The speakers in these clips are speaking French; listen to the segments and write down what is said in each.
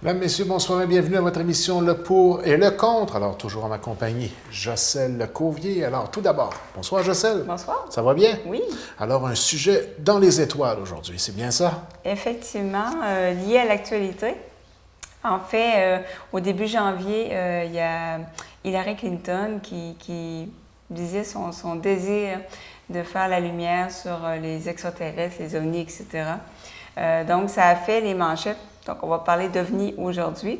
Mesdames, Messieurs, bonsoir et bienvenue à votre émission Le Pour et le Contre. Alors, toujours en ma compagnie, Jocelyne Cauvier. Alors, tout d'abord, bonsoir Jocelyne. Bonsoir. Ça va bien? Oui. Alors, un sujet dans les étoiles aujourd'hui, c'est bien ça? Effectivement, lié à l'actualité. En fait, au début janvier, il y a Hillary Clinton qui disait son désir de faire la lumière sur les extraterrestres, les ovnis, etc. Donc, ça a fait les manchettes. Donc, on va parler d'ovnis aujourd'hui.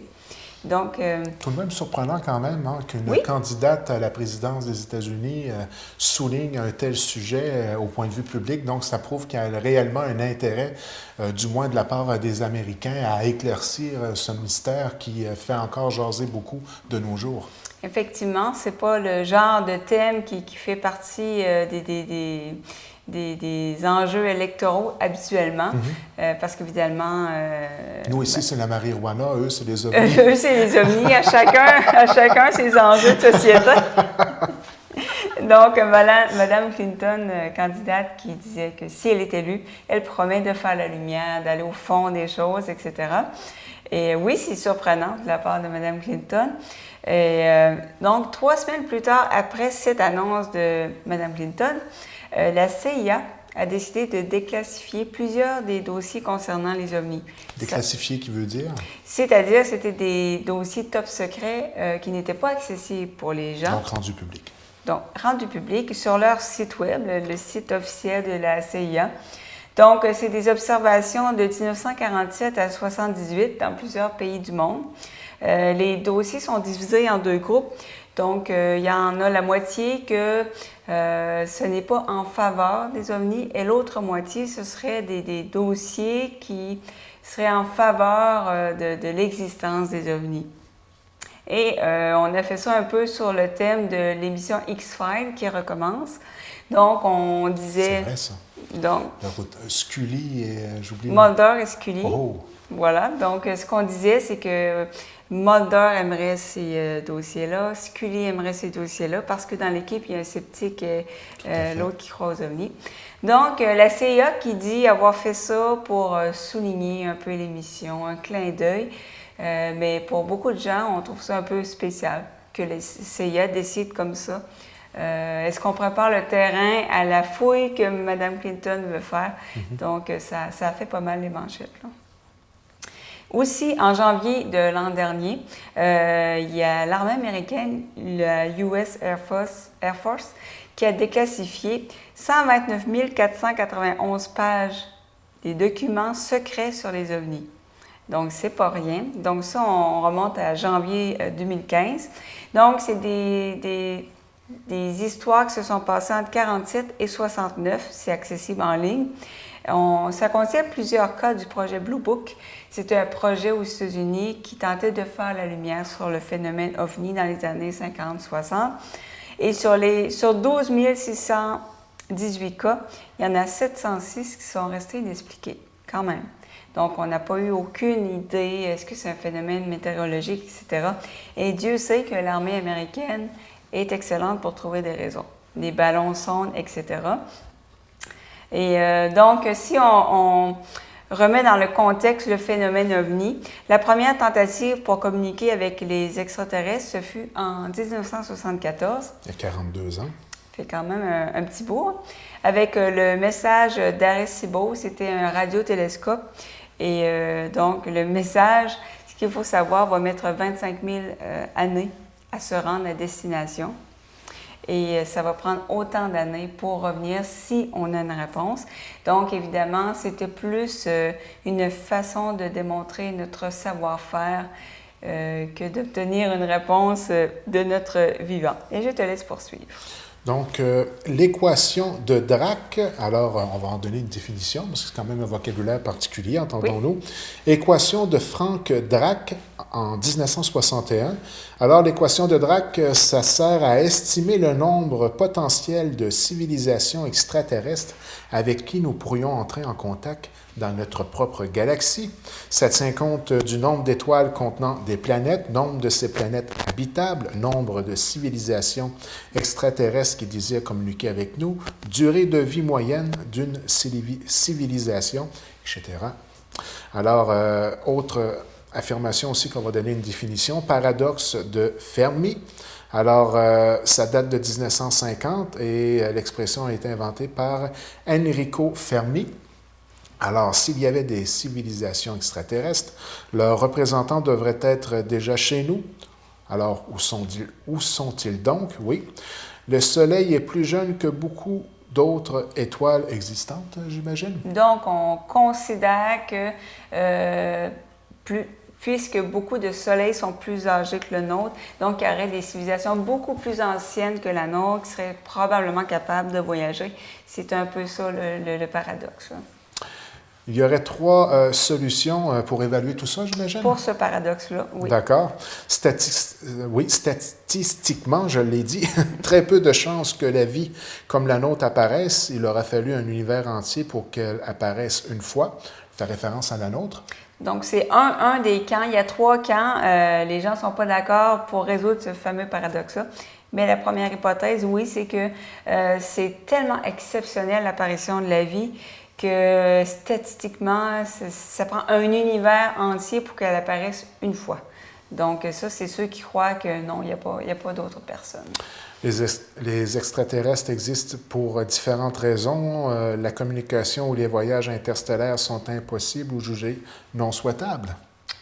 Donc, tout de même surprenant quand même qu'une candidate à la présidence des États-Unis souligne un tel sujet au point de vue public. Donc, ça prouve qu'il y a réellement un intérêt, du moins de la part des Américains, à éclaircir ce mystère qui fait encore jaser beaucoup de nos jours. Effectivement, c'est pas le genre de thème qui fait partie des enjeux électoraux habituellement, parce qu'évidemment... nous, ici, c'est la marijuana, eux, c'est les ovnis. Eux, c'est les ovnis, à chacun ses enjeux de société. Donc, Mme Clinton, candidate, qui disait que si elle est élue, elle promet de faire la lumière, d'aller au fond des choses, etc. Et oui, c'est surprenant de la part de Mme Clinton. Et donc, 3 semaines plus tard, après cette annonce de Mme Clinton, la CIA a décidé de déclassifier plusieurs des dossiers concernant les ovnis. Déclassifier, qui veut dire? C'est-à-dire, c'était des dossiers top secrets qui n'étaient pas accessibles pour les gens. Donc, rendus publics. Donc, rendus publics sur leur site web, le site officiel de la CIA. Donc, c'est des observations de 1947 à 1978 dans plusieurs pays du monde. Les dossiers sont divisés en 2 groupes. Donc, il y en a la moitié que ce n'est pas en faveur des ovnis et l'autre moitié, ce serait des dossiers qui seraient en faveur de l'existence des ovnis. Et on a fait ça un peu sur le thème de l'émission X-Files qui recommence. Donc, on disait... C'est vrai, ça. Donc, Scully et... j'oublie... Mulder et Scully. Oh! Voilà. Donc, ce qu'on disait, c'est que Mulder aimerait ces dossiers-là, Scully aimerait ces dossiers-là, parce que dans l'équipe, il y a un sceptique et l'autre qui croit aux ovnis. Donc, la CIA qui dit avoir fait ça pour souligner un peu l'émission, un clin d'œil, mais pour beaucoup de gens, on trouve ça un peu spécial que la CIA décide comme ça. Est-ce qu'on prépare le terrain à la fouille que Mme Clinton veut faire? Donc, ça a fait pas mal les manchettes, là. Aussi, en janvier de l'an dernier, il y a l'armée américaine, la US Air Force, qui a déclassifié 129 491 pages des documents secrets sur les ovnis. Donc, c'est pas rien. Donc, ça, on remonte à janvier 2015. Donc, c'est des histoires qui se sont passées entre 47 et 69. C'est accessible en ligne. Ça contient plusieurs cas du projet Blue Book. C'était un projet aux États-Unis qui tentait de faire la lumière sur le phénomène OVNI dans les années 50-60. Et sur 12 618 cas, il y en a 706 qui sont restés inexpliqués, quand même. Donc, on n'a pas eu aucune idée, est-ce que c'est un phénomène météorologique, etc. Et Dieu sait que l'armée américaine est excellente pour trouver des raisons. Des ballons sondes, etc. Et donc, si on remet dans le contexte le phénomène OVNI, la première tentative pour communiquer avec les extraterrestres, ce fut en 1974. Il y a 42 ans. Ça fait quand même un petit bout. Avec le message d'Arecibo, c'était un radiotélescope. Et donc, le message, ce qu'il faut savoir, va mettre 25 000 années à se rendre à destination. Et ça va prendre autant d'années pour revenir si on a une réponse. Donc, évidemment, c'était plus une façon de démontrer notre savoir-faire que d'obtenir une réponse de notre vivant. Et je te laisse poursuivre. Donc, l'équation de Drake, alors on va en donner une définition, parce que c'est quand même un vocabulaire particulier, entendons-nous. Oui. Équation de Frank Drake en 1961. Alors, l'équation de Drake, ça sert à estimer le nombre potentiel de civilisations extraterrestres avec qui nous pourrions entrer en contact dans notre propre galaxie. Ça tient compte du nombre d'étoiles contenant des planètes, nombre de ces planètes habitables, nombre de civilisations extraterrestres qui désirent communiquer avec nous, durée de vie moyenne d'une civilisation, etc. Alors, autre affirmation aussi qu'on va donner une définition, paradoxe de Fermi. Alors, ça date de 1950 et l'expression a été inventée par Enrico Fermi. Alors, s'il y avait des civilisations extraterrestres, leurs représentants devraient être déjà chez nous. Alors, où sont-ils donc? Oui. Le Soleil est plus jeune que beaucoup d'autres étoiles existantes, j'imagine? Donc, on considère que puisque beaucoup de soleils sont plus âgés que le nôtre, donc il y aurait des civilisations beaucoup plus anciennes que la nôtre qui seraient probablement capables de voyager. C'est un peu ça le paradoxe. Là. Il y aurait trois solutions pour évaluer tout ça, j'imagine? Pour ce paradoxe-là, oui. D'accord. Oui, statistiquement, je l'ai dit, très peu de chances que la vie comme la nôtre apparaisse. Il aura fallu un univers entier pour qu'elle apparaisse une fois. Fait référence à la nôtre. Donc, c'est un des camps. Il y a trois camps. Les gens ne sont pas d'accord pour résoudre ce fameux paradoxe-là. Mais la première hypothèse, oui, c'est que c'est tellement exceptionnel l'apparition de la vie que statistiquement, ça prend un univers entier pour qu'elle apparaisse une fois. Donc ça, c'est ceux qui croient que non, il n'y a pas d'autres personnes. Les extraterrestres existent pour différentes raisons. La communication ou les voyages interstellaires sont impossibles ou jugés non souhaitables.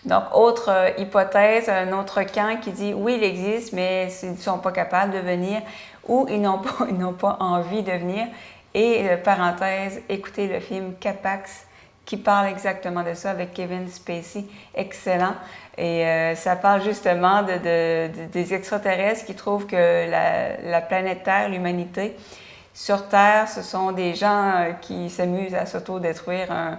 Donc, autre hypothèse, un autre camp qui dit oui, il existe, mais ils ne sont pas capables de venir ou ils n'ont pas envie de venir. Et, parenthèse, écoutez le film Capax qui parle exactement de ça avec Kevin Spacey, excellent. Et ça parle justement des extraterrestres qui trouvent que la planète Terre, l'humanité, sur Terre, ce sont des gens qui s'amusent à s'auto-détruire.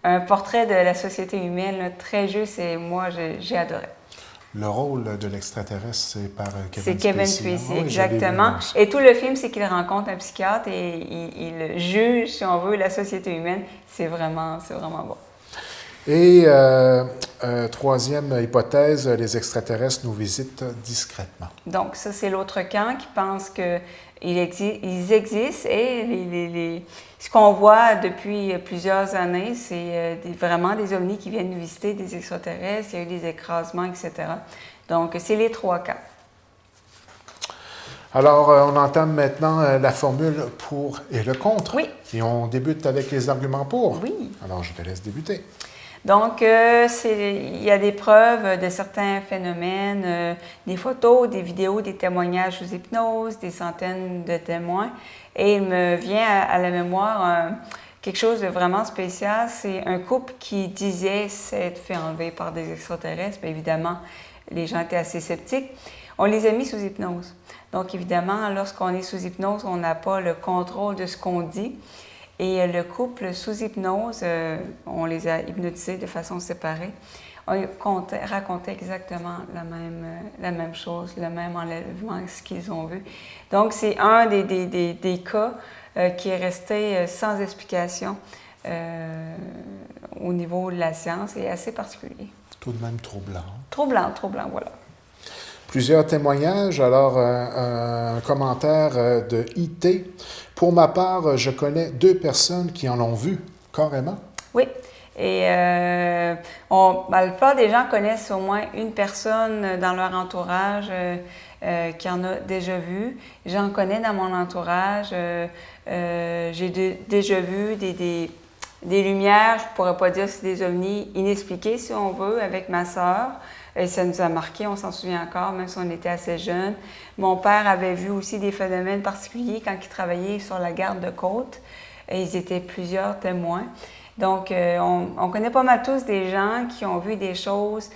Un portrait de la société humaine là, très juste et moi, j'ai adoré. Le rôle de l'extraterrestre, c'est par Kevin Spacey. C'est Kevin Spacey, oui, exactement. Et tout le film, c'est qu'il rencontre un psychiatre et il juge, si on veut, la société humaine. C'est vraiment bon. Et troisième hypothèse, les extraterrestres nous visitent discrètement. Donc, ça, c'est l'autre camp qui pense qu'ils existent et ce qu'on voit depuis plusieurs années, c'est vraiment des ovnis qui viennent nous visiter, des extraterrestres, il y a eu des écrasements, etc. Donc, c'est les trois camps. Alors, on entame maintenant la formule pour et le contre. Oui. Et on débute avec les arguments pour. Oui. Alors, je te laisse débuter. Donc, il y a des preuves de certains phénomènes, des photos, des vidéos, des témoignages sous hypnose, des centaines de témoins. Et il me vient à la mémoire quelque chose de vraiment spécial. C'est un couple qui disait s'être fait enlever par des extraterrestres. Bien évidemment, les gens étaient assez sceptiques. On les a mis sous hypnose. Donc, évidemment, lorsqu'on est sous hypnose, on n'a pas le contrôle de ce qu'on dit. Et le couple sous hypnose, on les a hypnotisés de façon séparée. On racontait exactement la même chose, le même enlèvement, ce qu'ils ont vu. Donc, c'est un des cas qui est resté sans explication au niveau de la science et assez particulier. Tout de même troublant. Troublant, voilà. Plusieurs témoignages. Alors, un commentaire de IT. Pour ma part, je connais 2 personnes qui en ont vu, carrément. Oui. Et la plupart des gens connaissent au moins une personne dans leur entourage qui en a déjà vu. J'en connais dans mon entourage. J'ai déjà vu des lumières, je ne pourrais pas dire c'est des ovnis inexpliqués, si on veut, avec ma sœur. Et ça nous a marqué, on s'en souvient encore, même si on était assez jeunes. Mon père avait vu aussi des phénomènes particuliers quand il travaillait sur la garde de côte. Et ils étaient plusieurs témoins. Donc, on connaît pas mal tous des gens qui ont vu des choses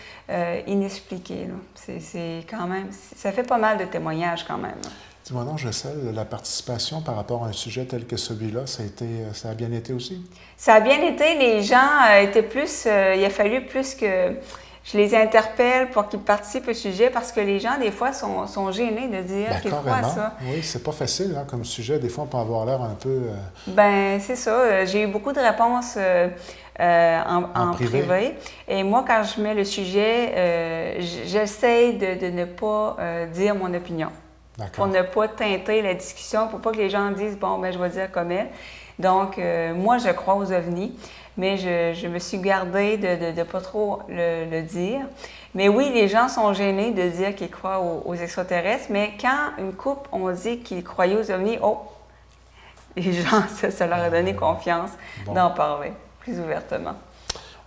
inexpliquées. C'est quand même, ça fait pas mal de témoignages quand même. Dis-moi non, je sais, la participation par rapport à un sujet tel que celui-là, ça a bien été aussi? Ça a bien été. Les gens étaient plus... il a fallu plus que... Je les interpelle pour qu'ils participent au sujet parce que les gens, des fois, sont gênés de dire qu'ils croient à ça. Oui, c'est pas facile hein, comme sujet. Des fois, on peut avoir l'air un peu... Ben c'est ça. J'ai eu beaucoup de réponses en privé. Et moi, quand je mets le sujet, j'essaie de ne pas dire mon opinion. Pour ne pas teinter la discussion, pour pas que les gens disent « bon, ben je vais dire comme elle ». Donc, moi, je crois aux ovnis, mais je me suis gardée de ne pas trop le dire. Mais oui, les gens sont gênés de dire qu'ils croient aux extraterrestres, mais quand une couple ont dit qu'ils croyaient aux ovnis, oh, les gens, ça leur a donné confiance d'en parler plus ouvertement.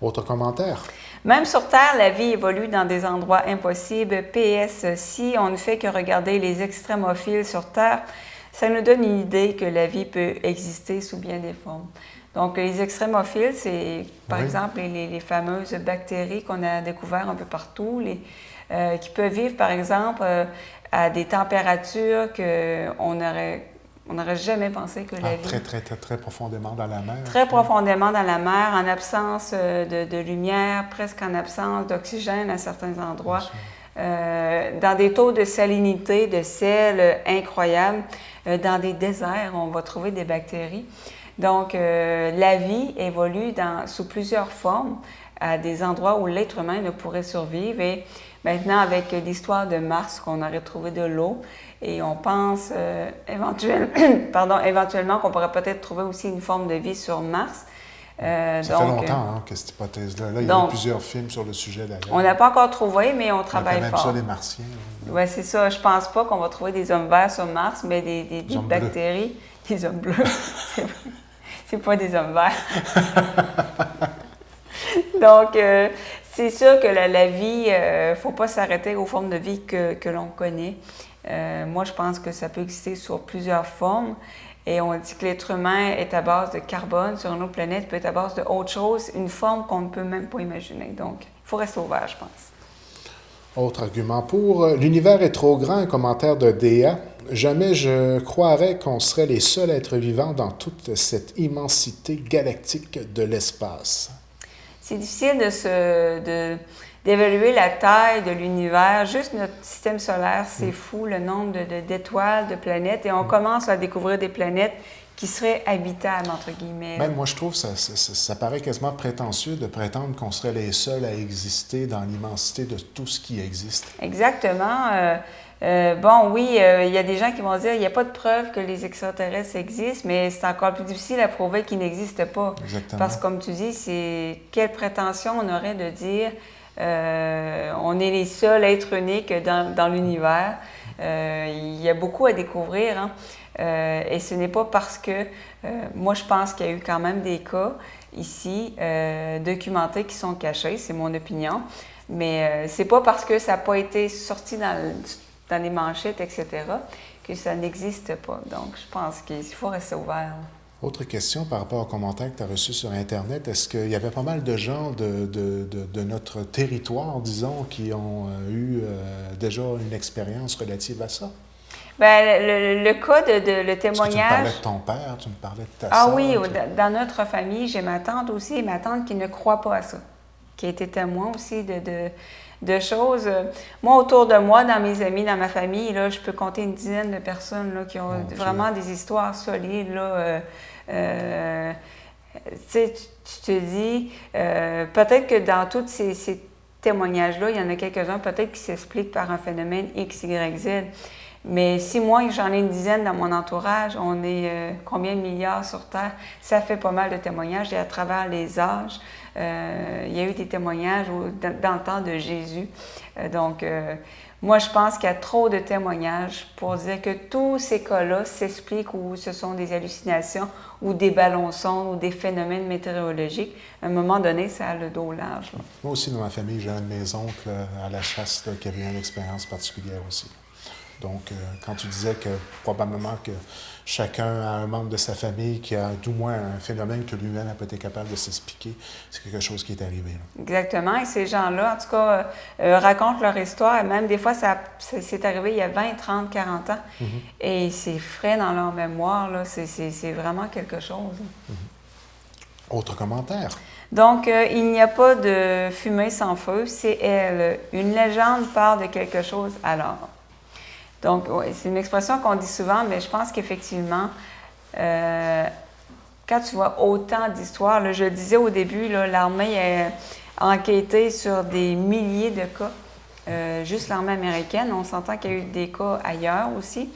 Autre commentaire? Même sur Terre, la vie évolue dans des endroits impossibles. PS, si on ne fait que regarder les extrémophiles sur Terre, ça nous donne une idée que la vie peut exister sous bien des formes. Donc, les extrémophiles, c'est par exemple les fameuses bactéries qu'on a découvertes un peu partout, qui peuvent vivre par exemple à des températures qu'on n'aurait jamais pensé que la vie... Très profondément dans la mer. Très profondément dans la mer, en absence de lumière, presque en absence d'oxygène à certains endroits, dans des taux de salinité, de sel incroyables. Dans des déserts, on va trouver des bactéries. Donc, la vie évolue sous plusieurs formes à des endroits où l'être humain ne pourrait survivre. Et maintenant, avec l'histoire de Mars, qu'on aurait trouvé de l'eau, et on pense éventuellement qu'on pourrait peut-être trouver aussi une forme de vie sur Mars. Ça fait longtemps que cette hypothèse-là. Il y a eu plusieurs films sur le sujet d'ailleurs. On n'a pas encore trouvé, mais on travaille fort. On appelle ça les Martiens. Oui, c'est ça. Je pense pas qu'on va trouver des hommes verts sur Mars, mais des bactéries. Bleus. Des hommes bleus. C'est pas des hommes verts. Donc, c'est sûr que la vie, il ne faut pas s'arrêter aux formes de vie que l'on connaît. Moi, je pense que ça peut exister sur plusieurs formes. Et on dit que l'être humain est à base de carbone sur une autre planète, peut être à base d'autre chose, une forme qu'on ne peut même pas imaginer. Donc, il faut rester ouvert, je pense. Autre argument pour l'univers est trop grand, un commentaire de DA. Jamais je croirais qu'on serait les seuls êtres vivants dans toute cette immensité galactique de l'espace. C'est difficile d'évaluer la taille de l'univers. Juste notre système solaire, c'est fou, le nombre d'étoiles, de planètes. Et on commence à découvrir des planètes qui seraient habitables, entre guillemets. Même moi, je trouve que ça paraît quasiment prétentieux de prétendre qu'on serait les seuls à exister dans l'immensité de tout ce qui existe. Exactement. Bon, oui, il y a des gens qui vont dire qu'il n'y a pas de preuve que les extraterrestres existent, mais c'est encore plus difficile à prouver qu'ils n'existent pas. Exactement. Parce que, comme tu dis, quelle prétention on aurait de dire on est les seuls êtres uniques dans l'univers. Il y a beaucoup à découvrir, hein? Et ce n'est pas parce que, moi je pense qu'il y a eu quand même des cas ici documentés qui sont cachés, c'est mon opinion, mais c'est pas parce que ça n'a pas été sorti dans les manchettes, etc., que ça n'existe pas. Donc je pense qu'il faut rester ouvert. Autre question par rapport aux commentaires que tu as reçus sur Internet, est-ce qu'il y avait pas mal de gens de notre territoire, disons, qui ont eu déjà une expérience relative à ça? Bien, le cas le témoignage... Tu me parlais de ton père, tu me parlais de ta sœur. Ah oui, dans notre famille, j'ai ma tante aussi, ma tante qui ne croit pas à ça, qui a été témoin aussi de choses. Moi, autour de moi, dans mes amis, dans ma famille, là, je peux compter une dizaine de personnes là, qui ont vraiment des histoires solides. Là, tu te dis, peut-être que dans tous ces témoignages-là, il y en a quelques-uns peut-être qui s'expliquent par un phénomène X, Y, Z. Mais si moi, j'en ai une dizaine dans mon entourage, on est combien de milliards sur Terre? Ça fait pas mal de témoignages. Et à travers les âges, il y a eu des témoignages dans le temps de Jésus. Donc, moi, je pense qu'il y a trop de témoignages pour dire que tous ces cas-là s'expliquent ou ce sont des hallucinations ou des ballons sondes ou des phénomènes météorologiques. À un moment donné, ça a le dos large. Là. Moi aussi, dans ma famille, j'ai un de mes oncles à la chasse qui avait une expérience particulière aussi. Donc, quand tu disais que probablement que chacun a un membre de sa famille qui a tout moins un phénomène que lui-même n'a pas été capable de s'expliquer, c'est quelque chose qui est arrivé. Là. Exactement. Et ces gens-là, en tout cas, racontent leur histoire. Et même des fois, c'est arrivé il y a 20, 30, 40 ans. Mm-hmm. Et c'est frais dans leur mémoire. Là. C'est vraiment quelque chose. Mm-hmm. Autre commentaire. Donc, il n'y a pas de fumée sans feu. C'est elle. Une légende parle de quelque chose alors. Donc, oui, c'est une expression qu'on dit souvent, mais je pense qu'effectivement, quand tu vois autant d'histoires, là, je le disais au début, l'armée a enquêté sur des milliers de cas, juste l'armée américaine. On s'entend qu'il y a eu des cas ailleurs aussi.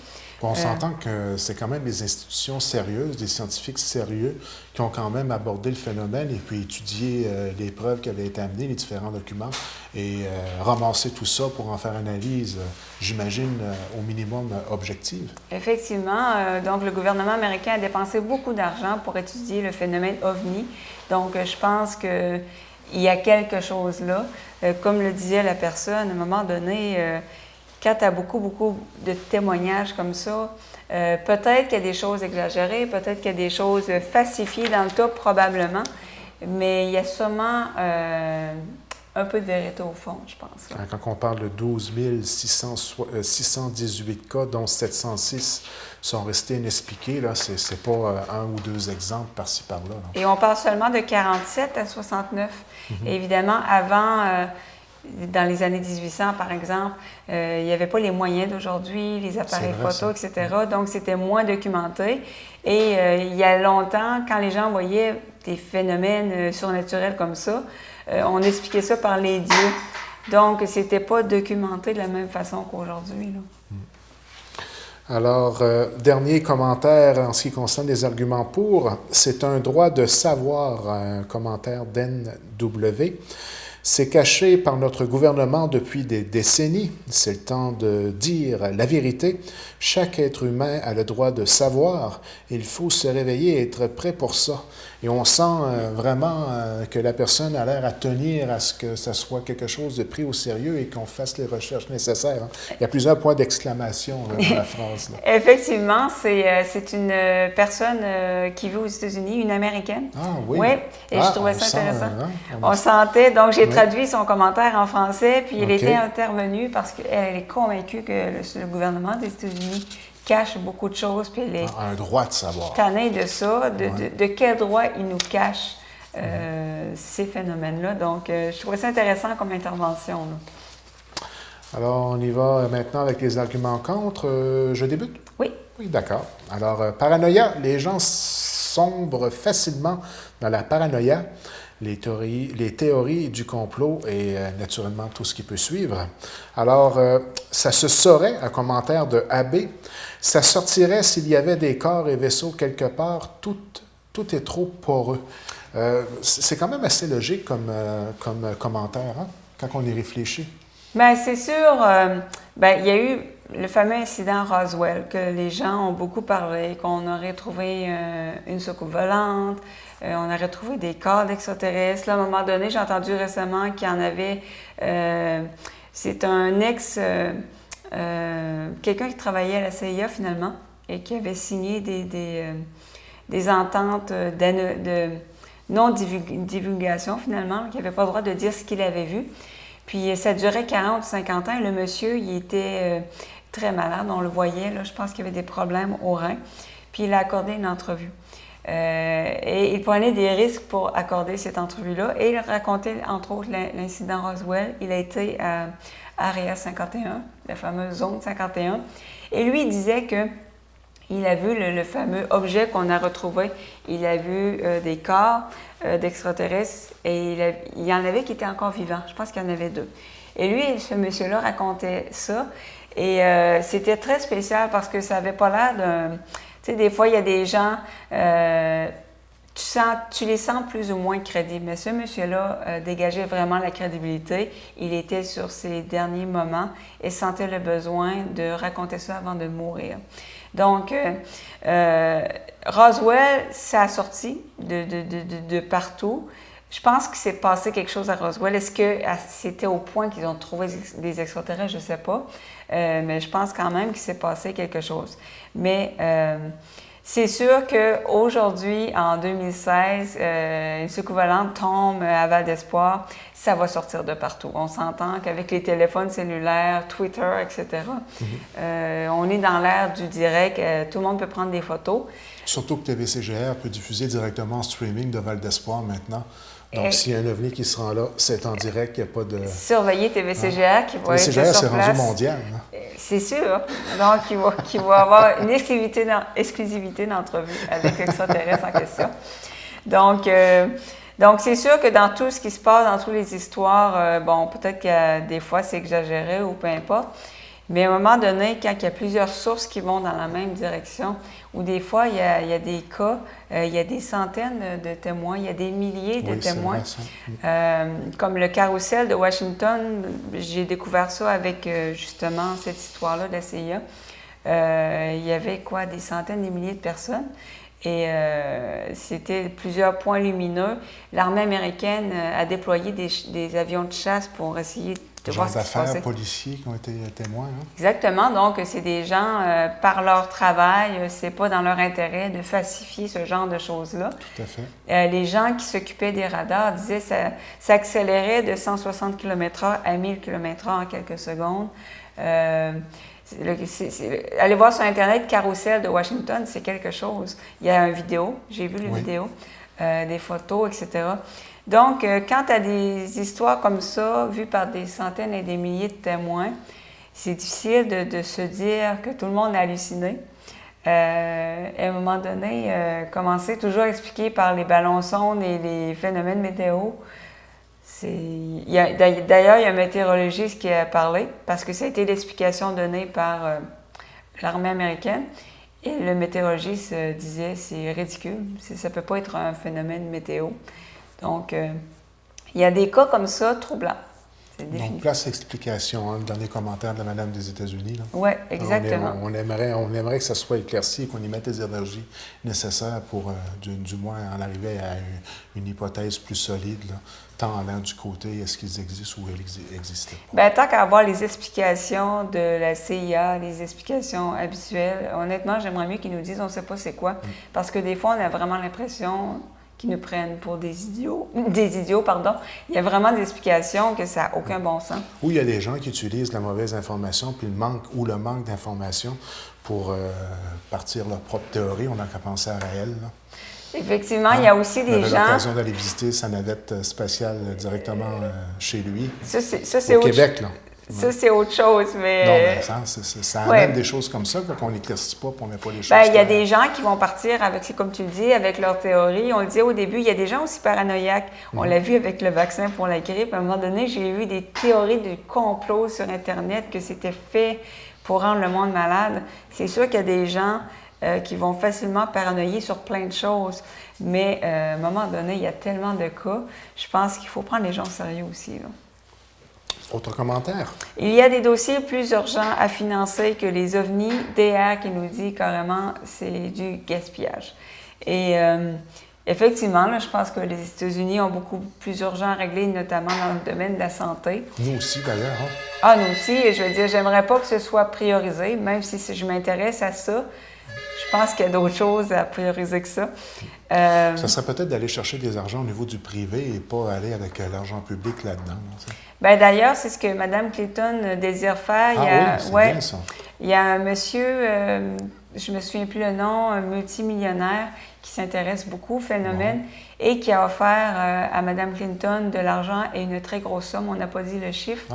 On s'entend que c'est quand même des institutions sérieuses, des scientifiques sérieux qui ont quand même abordé le phénomène et puis étudié les preuves qui avaient été amenées, les différents documents, et ramasser tout ça pour en faire une analyse, j'imagine, au minimum objective. Effectivement. Donc, le gouvernement américain a dépensé beaucoup d'argent pour étudier le phénomène OVNI. Donc, je pense qu'il y a quelque chose là. Comme le disait la personne, à un moment donné, quand tu as beaucoup de témoignages comme ça, peut-être qu'il y a des choses exagérées, peut-être qu'il y a des choses falsifiées dans le tas, probablement, mais il y a sûrement un peu de vérité au fond, je pense. Là. Quand on parle de 12 618 cas, dont 706 sont restés inexpliqués, là, c'est pas un ou deux exemples par-ci, par-là. Là. Et on parle seulement de 47 à 69. Évidemment, avant... dans les années 1800, par exemple, il n'y avait pas les moyens d'aujourd'hui, les appareils photo, etc. Donc, c'était moins documenté. Et il y a longtemps, quand les gens voyaient des phénomènes surnaturels comme ça, on expliquait ça par les dieux. Donc, c'était pas documenté de la même façon qu'aujourd'hui. Là. Alors, dernier commentaire en ce qui concerne les arguments pour, c'est un droit de savoir, un commentaire d'NW. C'est caché par notre gouvernement depuis des décennies. C'est le temps de dire la vérité. Chaque être humain a le droit de savoir. Il faut se réveiller et être prêt pour ça. Et on sent vraiment que la personne a l'air à tenir à ce que ça soit quelque chose de pris au sérieux et qu'on fasse les recherches nécessaires. Hein. Il y a plusieurs points d'exclamation dans la phrase. Là. Effectivement, c'est une personne qui vit aux États-Unis, une Américaine. Ah oui? Oui, et je trouvais ça intéressant. On sent... sentait, donc j'ai traduit son commentaire en français, puis il était intervenu parce qu'elle est convaincue que le gouvernement des États-Unis cache beaucoup de choses, puis elle est un droit de savoir. Tannée de ça, de quel droit il nous cache ces phénomènes-là. Donc, je trouvais ça intéressant comme intervention. Là. Alors, on y va maintenant avec les arguments contre. Je débute? Oui. Oui, d'accord. Alors, paranoïa, les gens sombrent facilement dans la paranoïa. Les théories du complot et naturellement tout ce qui peut suivre. Alors, ça se saurait, un commentaire de AB, ça sortirait s'il y avait des corps et vaisseaux quelque part, tout est trop poreux. C'est quand même assez logique comme commentaire, hein, quand on y réfléchit. Bien, c'est sûr, il y a eu le fameux incident Roswell, que les gens ont beaucoup parlé, qu'on aurait trouvé une soucoupe volante, on aurait trouvé des corps d'extraterrestres. Là, à un moment donné, j'ai entendu récemment qu'il y en avait... c'est un quelqu'un qui travaillait à la CIA, finalement, et qui avait signé des ententes de non-divulgation, finalement, qui n'avait pas le droit de dire ce qu'il avait vu. Puis ça durait 40 ou 50 ans. Et le monsieur, il était très malade. On le voyait, là, je pense qu'il avait des problèmes au rein. Puis il a accordé une entrevue. Et il prenait des risques pour accorder cette entrevue-là. Et il racontait, entre autres, l'incident Roswell. Il a été à Area 51, la fameuse zone 51. Et lui, il disait que il a vu le fameux objet qu'on a retrouvé. Il a vu des corps d'extraterrestres et il y en avait qui étaient encore vivants. Je pense qu'il y en avait 2. Et lui, ce monsieur-là racontait ça. Et c'était très spécial parce que ça n'avait pas l'air d'un... Tu sais, des fois, il y a des gens... tu les sens plus ou moins crédibles. Mais ce monsieur-là dégageait vraiment la crédibilité. Il était sur ses derniers moments et sentait le besoin de raconter ça avant de mourir. Donc, Roswell, ça a sorti de partout. Je pense qu'il s'est passé quelque chose à Roswell. Est-ce que c'était au point qu'ils ont trouvé des extraterrestres? Je ne sais pas. Mais je pense quand même qu'il s'est passé quelque chose. Mais c'est sûr qu'aujourd'hui, en 2016, une soucoupe volante tombe à Val d'Espoir, ça va sortir de partout. On s'entend qu'avec les téléphones cellulaires, Twitter, etc., on est dans l'ère du direct. Tout le monde peut prendre des photos. Surtout que TVCGR peut diffuser directement en streaming de Val d'Espoir maintenant. Donc, s'il y a un ovni qui se rend là, c'est en direct, il n'y a pas de... Surveiller TVCGR qui va être sur TVCGR, c'est place. rendu mondial. Hein? C'est sûr. Donc, il va avoir une exclusivité d'entrevue avec l'extraterrestre en question. Donc, c'est sûr que dans tout ce qui se passe, dans toutes les histoires, peut-être que des fois, c'est exagéré ou peu importe. Mais à un moment donné, quand il y a plusieurs sources qui vont dans la même direction, ou des fois, il y a des cas, il y a des centaines de témoins, il y a des milliers de témoins. Comme le carrousel de Washington, j'ai découvert ça avec justement cette histoire-là de la CIA. Il y avait quoi, des centaines, des milliers de personnes. Et c'était plusieurs points lumineux. L'armée américaine a déployé des avions de chasse pour essayer de voir ce qui se passait. Policiers qui ont été témoins. Hein? Exactement. Donc, c'est des gens, par leur travail, c'est pas dans leur intérêt de falsifier ce genre de choses-là. Tout à fait. Les gens qui s'occupaient des radars disaient que ça accélérait de 160 km/h à 1000 km/h en quelques secondes. Allez voir sur Internet, Carousel de Washington, c'est quelque chose. Il y a une vidéo, j'ai vu la vidéo, des photos, etc. Donc, quand tu as des histoires comme ça, vues par des centaines et des milliers de témoins, c'est difficile de se dire que tout le monde a halluciné. À un moment donné, commencer toujours à expliquer par les ballons sondes et les phénomènes météo. D'ailleurs, il y a un météorologiste qui a parlé, parce que ça a été l'explication donnée par l'armée américaine. Et le météorologiste disait, c'est ridicule, ça ne peut pas être un phénomène météo. Donc, il y a des cas comme ça troublants. Donc, place explication dans les commentaires de la Madame des États-Unis. Oui, exactement. On aimerait que ça soit éclairci et qu'on y mette les énergies nécessaires pour, du moins, en arriver à une hypothèse plus solide, là, tant allant du côté est-ce qu'ils existent ou ils existent pas. Bien, tant qu'à avoir les explications de la CIA, les explications habituelles, honnêtement, j'aimerais mieux qu'ils nous disent on ne sait pas c'est quoi. Parce que des fois, on a vraiment l'impression qui nous prennent pour des idiots. Il y a vraiment des explications que ça n'a aucun bon sens. Ou il y a des gens qui utilisent la mauvaise information puis le manque d'information pour partir leur propre théorie. On n'a qu'à penser à Raël. Là. Effectivement, il y a aussi des gens... On avait l'occasion d'aller visiter sa navette spatiale directement chez lui, ça, c'est au Québec. Là. Ça, c'est autre chose, mais... Non, mais ça amène des choses comme ça, qu'on n'éclaircit pas, qu'on met pas les choses... Bien, il y a des gens qui vont partir avec, comme tu le dis, avec leur théorie. On le disait au début, il y a des gens aussi paranoïaques. On l'a vu avec le vaccin pour la grippe. À un moment donné, j'ai vu des théories du complot sur Internet que c'était fait pour rendre le monde malade. C'est sûr qu'il y a des gens qui vont facilement paranoïer sur plein de choses. Mais à un moment donné, il y a tellement de cas. Je pense qu'il faut prendre les gens au sérieux aussi, là. Autre commentaire? Il y a des dossiers plus urgents à financer que les ovnis. DR qui nous dit carrément c'est du gaspillage. Et effectivement, là, je pense que les États-Unis ont beaucoup plus urgent à régler, notamment dans le domaine de la santé. Nous aussi, d'ailleurs. Hein? Ah, nous aussi. Et je veux dire, j'aimerais pas que ce soit priorisé, même si je m'intéresse à ça. Je pense qu'il y a d'autres choses à prioriser que ça. Ça serait peut-être d'aller chercher des argents au niveau du privé et pas aller avec l'argent public là-dedans. Bien, d'ailleurs, c'est ce que Mme Clinton désire faire. Bien ça. Il y a un monsieur, je ne me souviens plus le nom, un multimillionnaire qui s'intéresse beaucoup au phénomène et qui a offert à Mme Clinton de l'argent et une très grosse somme, on n'a pas dit le chiffre,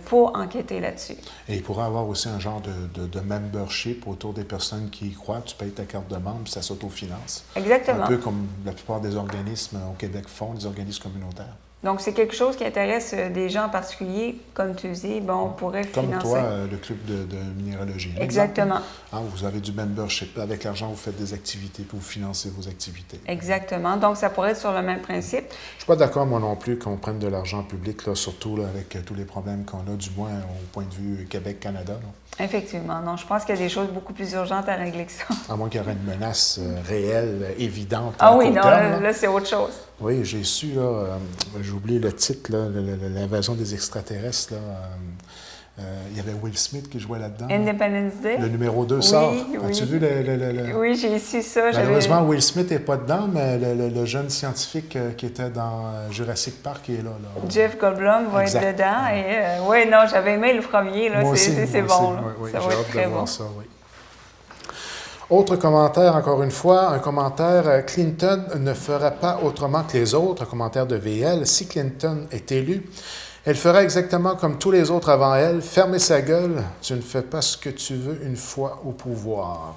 pour enquêter là-dessus. Et il pourrait avoir aussi un genre de membership autour des personnes qui y croient. Tu payes ta carte de membre, puis ça s'autofinance. Exactement. Un peu comme la plupart des organismes au Québec font, les organismes communautaires. Donc, c'est quelque chose qui intéresse des gens en particulier, comme tu dis, on pourrait financer. Comme toi, le club de minéralogie. Exactement. Vous avez du membership. Avec l'argent, vous faites des activités, puis vous financez vos activités. Exactement. Donc, ça pourrait être sur le même principe. Je ne suis pas d'accord, moi non plus, qu'on prenne de l'argent public, là, surtout là, avec tous les problèmes qu'on a, du moins au point de vue Québec-Canada. Effectivement. Non, je pense qu'il y a des choses beaucoup plus urgentes à régler que ça. À moins qu'il y aurait une menace réelle, évidente. Là, c'est autre chose. Oui, j'ai su, là, j'ai oublié le titre, là, l'invasion des extraterrestres, là. Il y avait Will Smith qui jouait là-dedans. Independence Day. Le numéro 2 sort. As-tu vu Oui, j'ai su ça. Malheureusement, Will Smith n'est pas dedans, mais le jeune scientifique qui était dans Jurassic Park est là. Jeff Goldblum va être dedans. Oui, non, j'avais aimé le premier. Là. C'est bon. Oui, ça va être très bon. Ça, oui. Autre commentaire, encore une fois, un commentaire, Clinton ne fera pas autrement que les autres, un commentaire de VL. Si Clinton est élue, elle fera exactement comme tous les autres avant elle, fermer sa gueule, tu ne fais pas ce que tu veux une fois au pouvoir.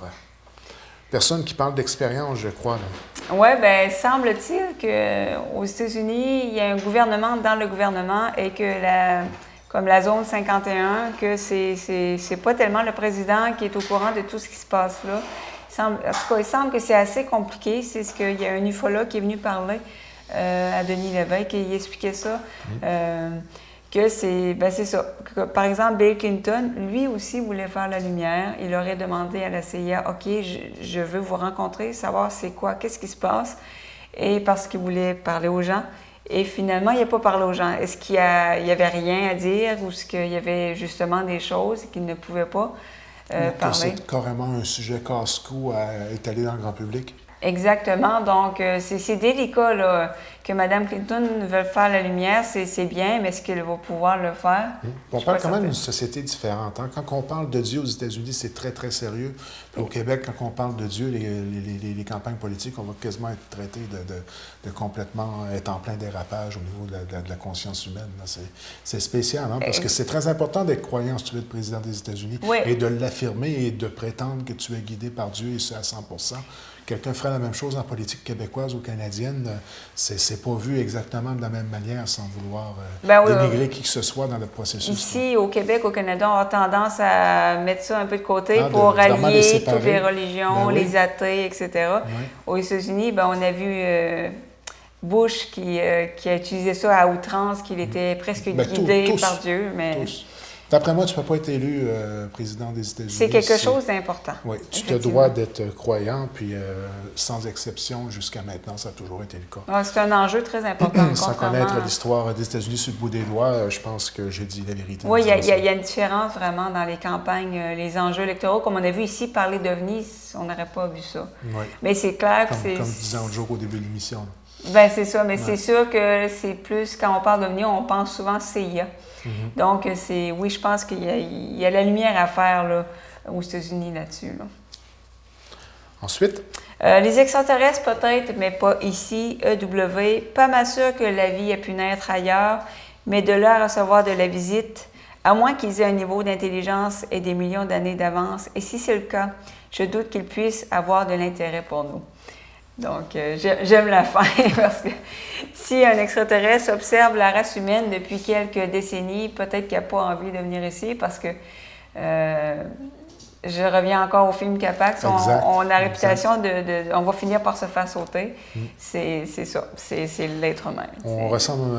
Personne qui parle d'expérience, je crois. Oui, bien, semble-t-il qu'aux États-Unis, il y a un gouvernement dans le gouvernement et que comme la zone 51, que c'est pas tellement le président qui est au courant de tout ce qui se passe là. En tout cas, il semble que c'est assez compliqué. C'est ce qu'il y a un ufologue qui est venu parler à Denis Lévesque et il expliquait ça. Que c'est ça. Que, par exemple, Bill Clinton, lui aussi voulait faire la lumière. Il aurait demandé à la CIA, OK, je veux vous rencontrer, savoir c'est quoi, qu'est-ce qui se passe. Et parce qu'il voulait parler aux gens. Et finalement, il n'a pas parlé aux gens. Est-ce qu'il n'y avait rien à dire ou est-ce qu'il y avait justement des choses qu'il ne pouvait pas parler? C'est carrément un sujet casse-cou à étaler dans le grand public. Exactement. Donc, c'est délicat là, que Mme Clinton veuille faire la lumière. C'est bien, mais est-ce qu'elle va pouvoir le faire? On parle quand même d'une société différente. Hein? Quand on parle de Dieu aux États-Unis, c'est très, très sérieux. Puis au Québec, quand on parle de Dieu, les campagnes politiques, on va quasiment être traité de complètement être en plein dérapage au niveau de la conscience humaine. C'est spécial, hein? Parce que c'est très important d'être croyant si tu veux être président des États-Unis et de l'affirmer et de prétendre que tu es guidé par Dieu et ce à 100 Quelqu'un ferait la même chose en politique québécoise ou canadienne, c'est pas vu exactement de la même manière sans vouloir dénigrer qui que ce soit dans le processus. Ici, au Québec, au Canada, on a tendance à mettre ça un peu de côté pour rallier toutes les religions, les athées, etc. Oui. Aux États-Unis, on a vu Bush qui a utilisé ça à outrance, qu'il était presque guidé par Dieu. Mais... D'après moi, tu ne peux pas être élu président des États-Unis. C'est quelque chose d'important. Oui, tu te dois d'être croyant, puis sans exception, jusqu'à maintenant, ça a toujours été le cas. Ouais, c'est un enjeu très important. Sans connaître l'histoire des États-Unis sur le bout des doigts, je pense que j'ai dit la vérité. Oui, il y a une différence vraiment dans les campagnes, les enjeux électoraux. Comme on a vu ici, parler d'OVNI, on n'aurait pas vu ça. Oui. Mais c'est clair que c'est... Comme disait l'autre jour au début de l'émission. C'est ça, mais c'est sûr que c'est plus, quand on parle d'OVNI, on pense souvent CIA. Donc, oui, je pense qu'il y a la lumière à faire là, aux États-Unis là-dessus. Là. Ensuite? Les extraterrestres peut-être, mais pas ici. EW, pas mal sûr que la vie a pu naître ailleurs, mais de là à recevoir de la visite, à moins qu'ils aient un niveau d'intelligence et des millions d'années d'avance. Et si c'est le cas, je doute qu'ils puissent avoir de l'intérêt pour nous. Donc, j'aime la fin parce que si un extraterrestre observe la race humaine depuis quelques décennies, peut-être qu'il n'a pas envie de venir ici parce que, je reviens encore au film Capax, on a la réputation on va finir par se faire sauter. C'est ça, c'est l'être humain. On ressemble,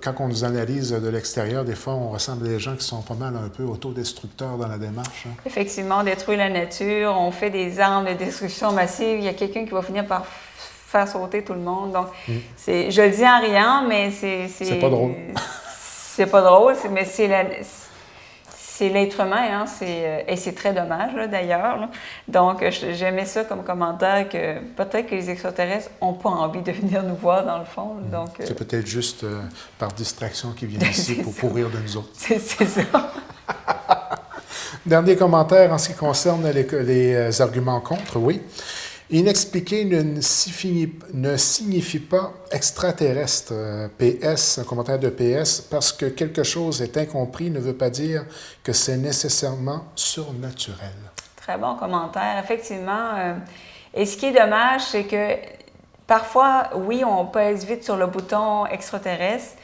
quand on nous analyse de l'extérieur, des fois, on ressemble à des gens qui sont pas mal un peu autodestructeurs dans la démarche. Hein. Effectivement, on détruit la nature, on fait des armes de destruction massive, il y a quelqu'un qui va finir par faire sauter tout le monde. Donc, je le dis en riant, mais c'est pas drôle. C'est pas drôle, mais c'est l'être humain, hein, et c'est très dommage, là, d'ailleurs. Là. Donc, j'aimais ça comme commentaire que peut-être que les extraterrestres n'ont pas envie de venir nous voir, dans le fond. Donc, c'est peut-être juste par distraction qu'ils viennent ici pour rire de nous autres. C'est ça. Dernier commentaire en ce qui concerne les arguments contre, oui. Inexpliqué ne signifie pas extraterrestre. PS, un commentaire de PS, parce que quelque chose est incompris ne veut pas dire que c'est nécessairement surnaturel. Très bon commentaire, effectivement. Et ce qui est dommage, c'est que parfois, oui, on pèse vite sur le bouton extraterrestre.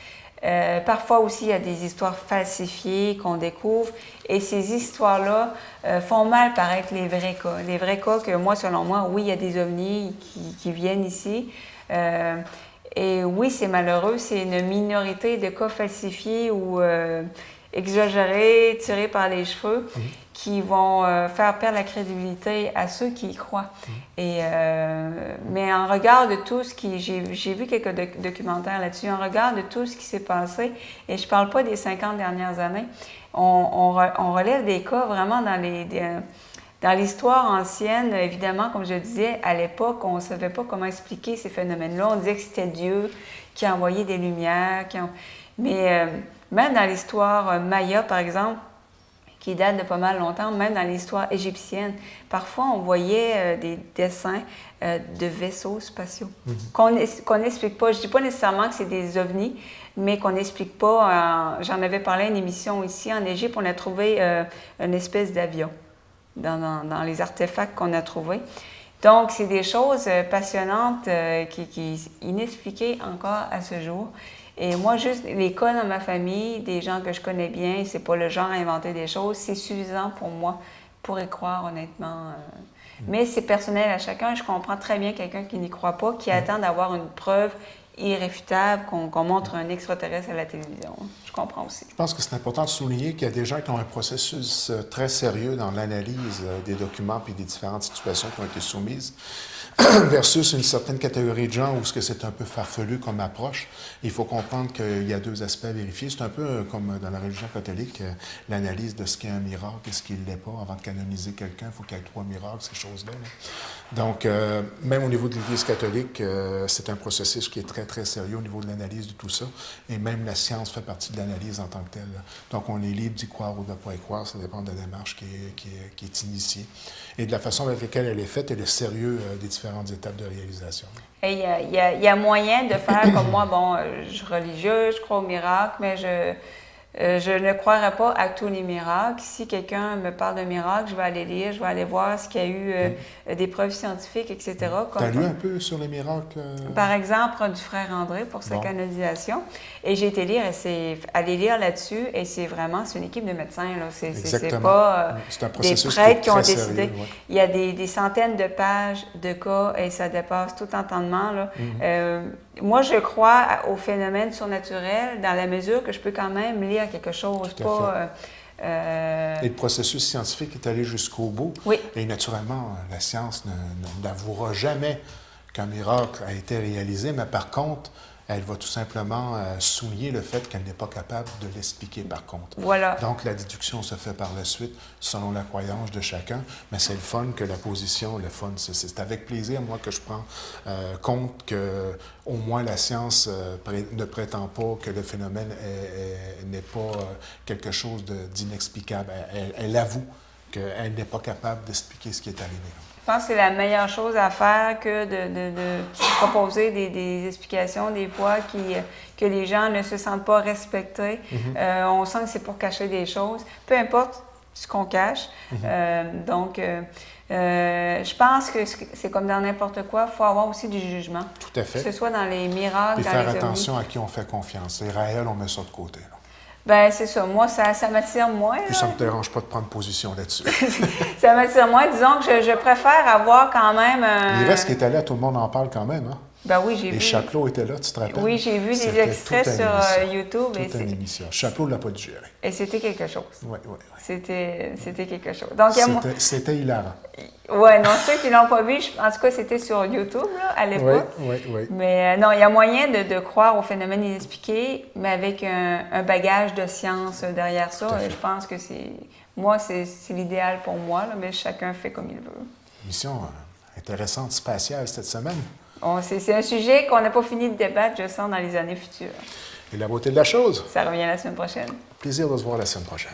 Parfois aussi, il y a des histoires falsifiées qu'on découvre et ces histoires-là font mal paraître les vrais cas. Les vrais cas que moi, selon moi, oui, il y a des ovnis qui viennent ici. Et oui, c'est malheureux, c'est une minorité de cas falsifiés ou exagérés, tirés par les cheveux, qui vont faire perdre la crédibilité à ceux qui y croient. Mais en regard de tout ce qui... J'ai vu quelques documentaires là-dessus. En regard de tout ce qui s'est passé, et je ne parle pas des 50 dernières années, on relève des cas vraiment dans l'histoire ancienne. Évidemment, comme je disais, à l'époque, on ne savait pas comment expliquer ces phénomènes-là. On disait que c'était Dieu qui a envoyé des lumières. Mais même dans l'histoire maya, par exemple, qui date de pas mal longtemps, même dans l'histoire égyptienne, parfois on voyait des dessins de vaisseaux spatiaux qu'on n'explique pas. Je ne dis pas nécessairement que c'est des ovnis, mais qu'on n'explique pas. J'en avais parlé à une émission ici en Égypte, on a trouvé une espèce d'avion dans les artefacts qu'on a trouvés. Donc, c'est des choses passionnantes qui inexpliquées encore à ce jour. Et moi, juste les cas dans ma famille, des gens que je connais bien, c'est pas le genre à inventer des choses, c'est suffisant pour moi pour y croire, honnêtement. Mais c'est personnel à chacun. Je comprends très bien quelqu'un qui n'y croit pas, qui attend d'avoir une preuve irréfutable qu'on montre un extraterrestre à la télévision. Je comprends aussi. Je pense que c'est important de souligner qu'il y a des gens qui ont un processus très sérieux dans l'analyse des documents et des différentes situations qui ont été soumises versus une certaine catégorie de gens où c'est un peu farfelu comme approche. Il faut comprendre qu'il y a deux aspects à vérifier. C'est un peu comme dans la religion catholique, l'analyse de ce qu'est un miracle et ce qui ne l'est pas. Avant de canoniser quelqu'un, il faut qu'il y ait 3 miracles, ces choses-là. Donc, même au niveau de l'Église catholique, c'est un processus qui est très, très sérieux au niveau de l'analyse de tout ça. Et même la science fait partie de l'analyse en tant que telle. Donc, on est libre d'y croire ou de ne pas y croire. Ça dépend de la démarche qui est initiée et de la façon avec laquelle elle est faite et le sérieux des différentes étapes de réalisation. Et il y a moyen de faire comme moi. Bon, je suis religieuse, je crois au miracle, mais je ne croirais pas à tous les miracles. Si quelqu'un me parle de miracle, je vais aller lire, je vais aller voir ce qu'il y a eu des preuves scientifiques, etc. Tu as lu un peu sur les miracles? Par exemple, du frère André pour sa canonisation. Et j'ai été aller lire là-dessus, et c'est une équipe de médecins. C'est pas des prêtres qui ont décidé. Sérieux, ouais. Il y a des centaines de pages de cas et ça dépasse tout entendement. Moi, je crois au phénomène surnaturel dans la mesure que je peux quand même lire quelque chose. Et le processus scientifique est allé jusqu'au bout. Oui. Et naturellement, la science n'avouera jamais qu'un miracle a été réalisé, mais par contre, elle va tout simplement souligner le fait qu'elle n'est pas capable de l'expliquer par contre. Voilà. Donc, la déduction se fait par la suite, selon la croyance de chacun, mais c'est le fun que la position, c'est avec plaisir, moi, que je prends compte que au moins la science ne prétend pas que le phénomène n'est pas quelque chose d'inexplicable. Elle avoue qu'elle n'est pas capable d'expliquer ce qui est arrivé. Je pense que c'est la meilleure chose à faire que de proposer des explications des fois que les gens ne se sentent pas respectés. On sent que c'est pour cacher des choses. Peu importe ce qu'on cache. Donc, je pense que c'est comme dans n'importe quoi, il faut avoir aussi du jugement. Tout à fait. Que ce soit dans les miracles, et dans faire les attention à qui on fait confiance. Israël, on met ça de côté. Là. Ben c'est ça. Moi, ça m'attire moins. Puis ça ne me dérange pas de prendre position là-dessus. Ça m'attire moins. Disons que je préfère avoir quand même Il reste qui est allé, tout le monde en parle quand même. Hein? Ben oui, j'ai vu. Et Chapelot était là, tu te rappelles? Oui, j'ai vu des extraits sur YouTube. Toute une émission. Chapelot ne l'a pas digéré. Et c'était quelque chose. Oui. C'était quelque chose. Donc, c'était hilarant. Oui, non, ceux qui ne l'ont pas vu, en tout cas, c'était sur YouTube là, à l'époque. Oui. Mais non, il y a moyen de croire au phénomène inexpliqué, mais avec un bagage de science derrière ça. Et je pense que c'est l'idéal pour moi, là, mais chacun fait comme il veut. Mission intéressante, spatiale cette semaine. C'est un sujet qu'on n'a pas fini de débattre, je sens, dans les années futures. Et la beauté de la chose. Ça revient la semaine prochaine. Plaisir de se voir la semaine prochaine.